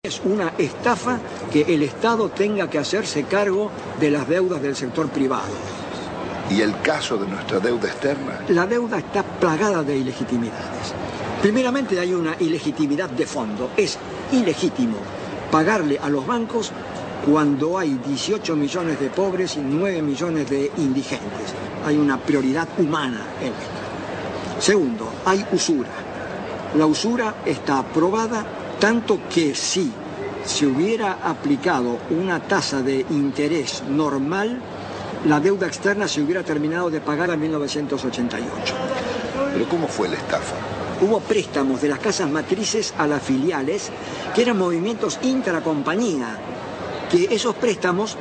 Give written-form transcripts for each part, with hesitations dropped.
Es una estafa que el Estado tenga que hacerse cargo de las deudas del sector privado. ¿Y el caso de nuestra deuda externa? La deuda está plagada de ilegitimidades. Primeramente hay una ilegitimidad de fondo. Es ilegítimo pagarle a los bancos cuando hay 18 millones de pobres y 9 millones de indigentes. Hay una prioridad humana en esto. Segundo, hay usura. La usura está aprobada tanto que si se hubiera aplicado una tasa de interés normal, la deuda externa se hubiera terminado de pagar en 1988. ¿Pero cómo fue la estafa? Hubo préstamos de las casas matrices a las filiales, que eran movimientos intracompañía, que esos préstamos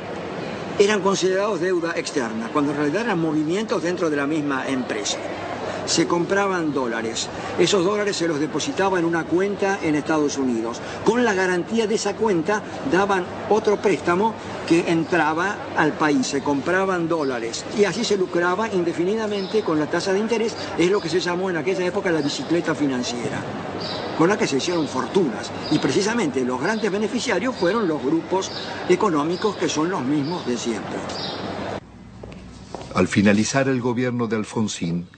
eran considerados deuda externa, cuando en realidad eran movimientos dentro de la misma empresa. Se compraban dólares. Esos dólares se los depositaba en una cuenta en Estados Unidos. Con la garantía de esa cuenta daban otro préstamo que entraba al país. Se compraban dólares y así se lucraba indefinidamente con la tasa de interés. Es lo que se llamó en aquella época la bicicleta financiera, con la que se hicieron fortunas. Y precisamente los grandes beneficiarios fueron los grupos económicos que son los mismos de siempre. Al finalizar el gobierno de Alfonsín,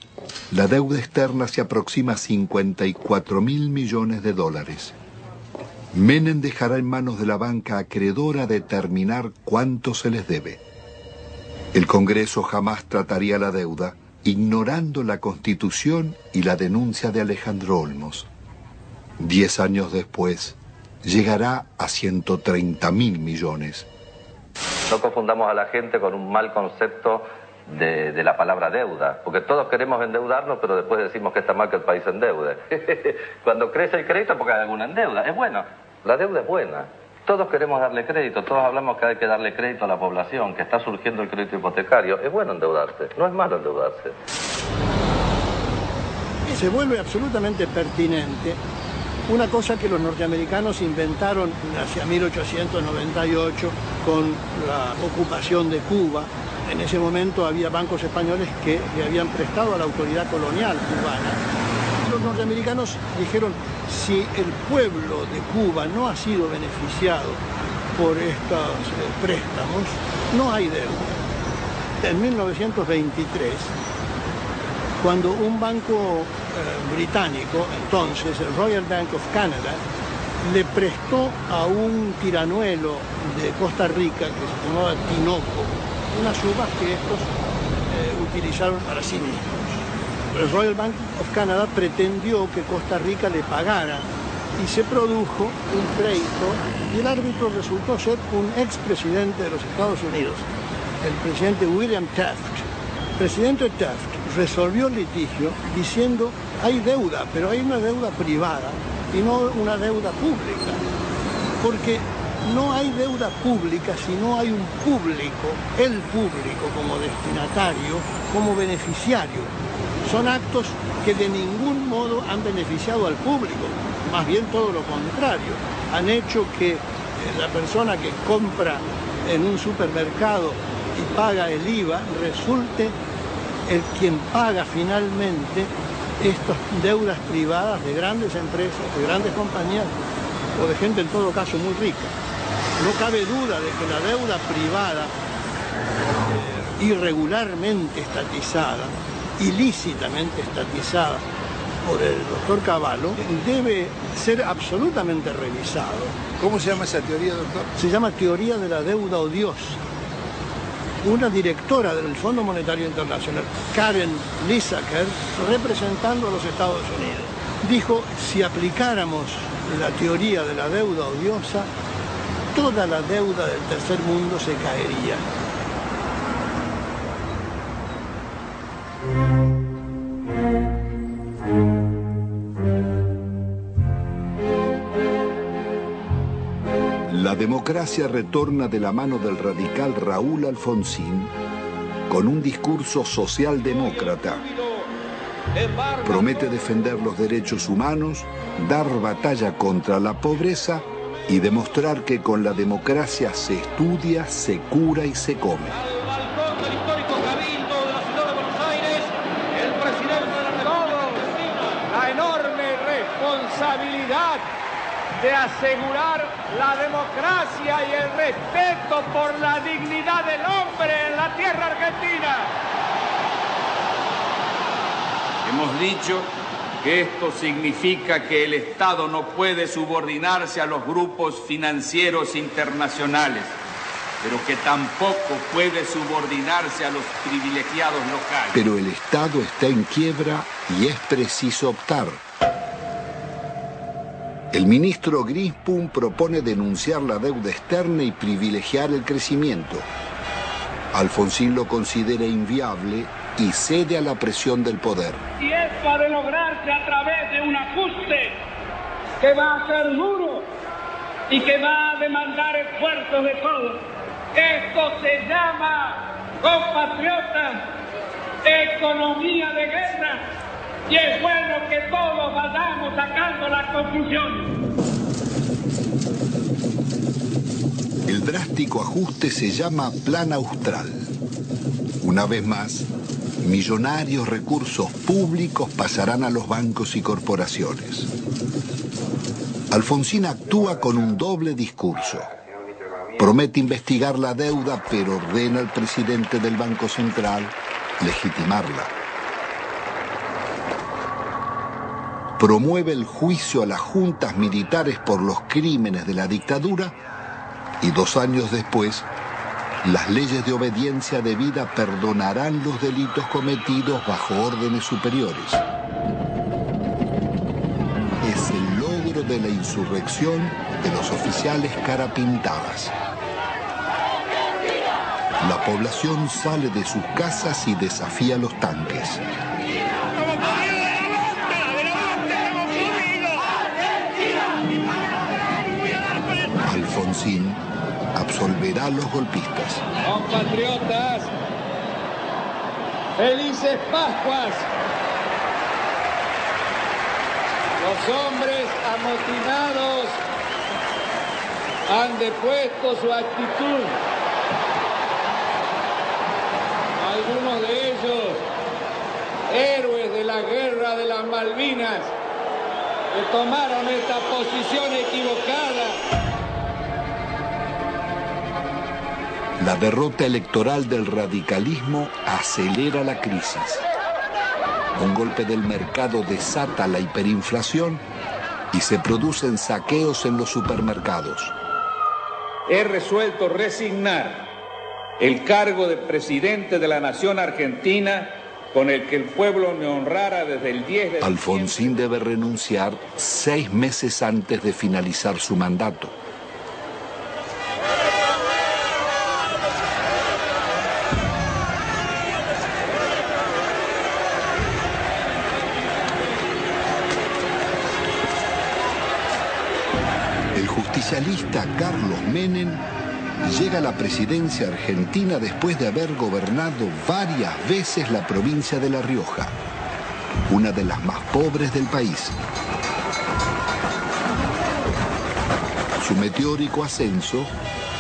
la deuda externa se aproxima a 54.000 millones de dólares. Menem dejará en manos de la banca acreedora determinar cuánto se les debe. El Congreso jamás trataría la deuda, ignorando la Constitución y la denuncia de Alejandro Olmos. 10 años después, llegará a 130.000 millones. No confundamos a la gente con un mal concepto de la palabra deuda, porque todos queremos endeudarnos, pero después decimos que está mal que el país se endeude. Cuando crece el crédito, porque hay alguna endeuda, es bueno, la deuda es buena. Todos queremos darle crédito, todos hablamos que hay que darle crédito a la población, que está surgiendo el crédito hipotecario. Es bueno endeudarse, no es malo endeudarse. Se vuelve absolutamente pertinente una cosa que los norteamericanos inventaron hacia 1898 con la ocupación de Cuba. En ese momento había bancos españoles que le habían prestado a la autoridad colonial cubana. Los norteamericanos dijeron, si el pueblo de Cuba no ha sido beneficiado por estos préstamos, no hay deuda. En 1923, cuando un banco británico, entonces el Royal Bank of Canada, le prestó a un tiranuelo de Costa Rica que se llamaba Tinoco, unas uvas que estos utilizaron para sí mismos. El Royal Bank of Canada pretendió que Costa Rica le pagara y se produjo un pleito y el árbitro resultó ser un expresidente de los Estados Unidos, el presidente William Taft. El presidente Taft resolvió el litigio diciendo hay deuda, pero hay una deuda privada y no una deuda pública, porque no hay deuda pública si no hay un público, el público como destinatario, como beneficiario. Son actos que de ningún modo han beneficiado al público, más bien todo lo contrario. Han hecho que la persona que compra en un supermercado y paga el IVA resulte el quien paga finalmente estas deudas privadas de grandes empresas, de grandes compañías o de gente en todo caso muy rica. No cabe duda de que la deuda privada irregularmente estatizada, ilícitamente estatizada por el doctor Cavallo, debe ser absolutamente revisado. ¿Cómo se llama esa teoría, doctor? Se llama teoría de la deuda odiosa. Una directora del Fondo Monetario Internacional, Karen Lissaker, representando a los Estados Unidos, dijo, si aplicáramos la teoría de la deuda odiosa, toda la deuda del tercer mundo se caería. La democracia retorna de la mano del radical Raúl Alfonsín con un discurso socialdemócrata. Promete defender los derechos humanos, dar batalla contra la pobreza y demostrar que con la democracia se estudia, se cura y se come. Al balcón del histórico Cabildo de la ciudad de Buenos Aires, el presidente de la República Argentina, la enorme responsabilidad de asegurar la democracia y el respeto por la dignidad del hombre en la tierra argentina. Hemos dicho que esto significa que el Estado no puede subordinarse a los grupos financieros internacionales, pero que tampoco puede subordinarse a los privilegiados locales. Pero el Estado está en quiebra y es preciso optar. El ministro Grispum propone denunciar la deuda externa y privilegiar el crecimiento. Alfonsín lo considera inviable y cede a la presión del poder. Y esto ha de lograrse a través de un ajuste que va a ser duro y que va a demandar esfuerzos de todos. Esto se llama, compatriotas, economía de guerra, y es bueno que todos vayamos sacando las conclusiones. El drástico ajuste se llama Plan Austral. Una vez más, millonarios recursos públicos pasarán a los bancos y corporaciones. Alfonsín actúa con un doble discurso. Promete investigar la deuda, pero ordena al presidente del Banco Central legitimarla. Promueve el juicio a las juntas militares por los crímenes de la dictadura y 2 años después, las leyes de obediencia debida perdonarán los delitos cometidos bajo órdenes superiores. Es el logro de la insurrección de los oficiales carapintadas. La población sale de sus casas y desafía los tanques. Alfonsín absolverá a los golpistas. Compatriotas, felices Pascuas. Los hombres amotinados han depuesto su actitud. Algunos de ellos, héroes de la guerra de las Malvinas, que tomaron esta posición equivocada. La derrota electoral del radicalismo acelera la crisis. Un golpe del mercado desata la hiperinflación y se producen saqueos en los supermercados. He resuelto resignar el cargo de presidente de la nación argentina con el que el pueblo me honrara desde el 10 de Alfonsín debe renunciar 6 meses antes de finalizar su mandato. El justicialista Carlos Menem llega a la presidencia argentina después de haber gobernado varias veces la provincia de La Rioja, una de las más pobres del país. Su meteórico ascenso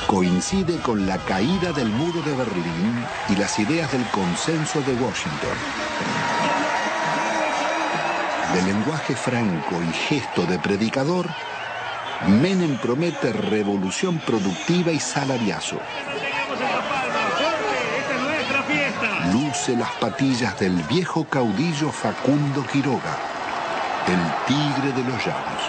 coincide con la caída del muro de Berlín y las ideas del consenso de Washington. De lenguaje franco y gesto de predicador, Menem promete revolución productiva y salariazo. Luce las patillas del viejo caudillo Facundo Quiroga, el tigre de los llanos.